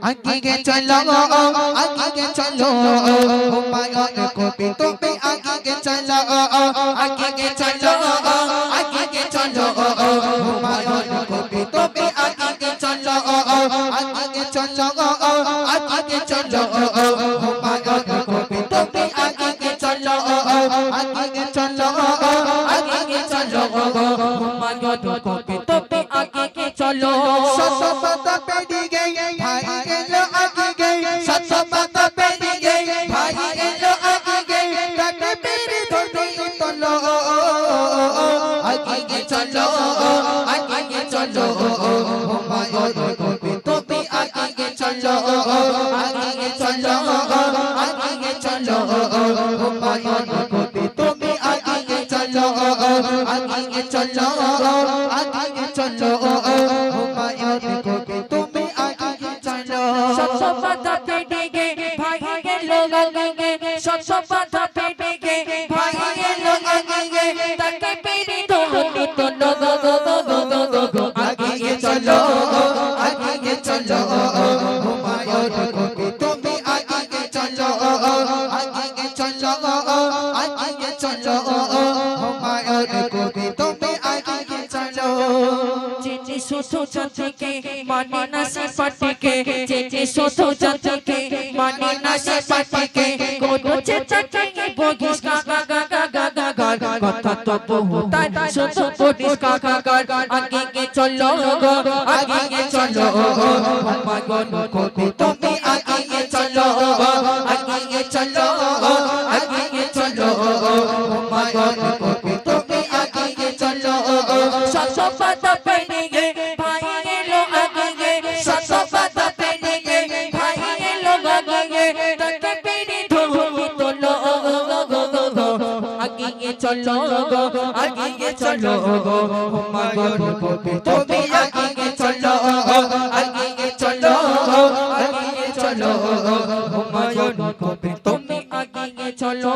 আগে চলো আগে চলো হুমায়ুন কবি তুমি আগে চলো আগে চলো আগে চলো হুমায়ুন কবি তুমি আগে চলো আগে চলো আগে চলো হুমায়ুন কবি তুমি আগে চলো আগে চলো আগে চলো হুমায়ুন কবি তুমি আগে চলো শত পাতা পেরিয়ে ভাই গেল আগে শত পাতা পেরিয়ে ভাই গেল আগে কাকে পেরে ধরে তোলো আগে চলো হুমায়ুন কবি তুমি আগে চলো আগে চলো হুমায়ুন কবি তুমি আগে চলো আগে চলো হুমায়ুন কবি তুমি আগে চলো শত পাতা পেরিয়ে ভাই গেল আগে শত পাতা পেরিয়ে ভাই গেল আগে তাকে পেরে ধরে তোলো আগে চলো হুমায়ুন কবি তুমি আগে চলো আগে চলো হুমায়ুন কবি তুমি আগে চলো যে শুধু জাতিকে মানে না সে পাটিকে যে শুধু জাতিকে মানে না সে পাটিকে কোনোছে তাকে বগিস গা কথা তো বহুতাই শুধু বগিস গা আগে চলো আগে চলো হুমায়ুন কবি তুমি আগে চলো আগে চলো হুমায়ুন কবি তুমি আগে চলো শত পাতা পেরিয়ে ভাই গেল আগে শত পাতা পেরিয়ে ভাই গেল আগে তাকে পেরে ধরে তোলো আগে চলো হুমায়ুন কবি তুমি আগে চলো আগে চলো হুমায়ুন কবি তুমি আগে চলো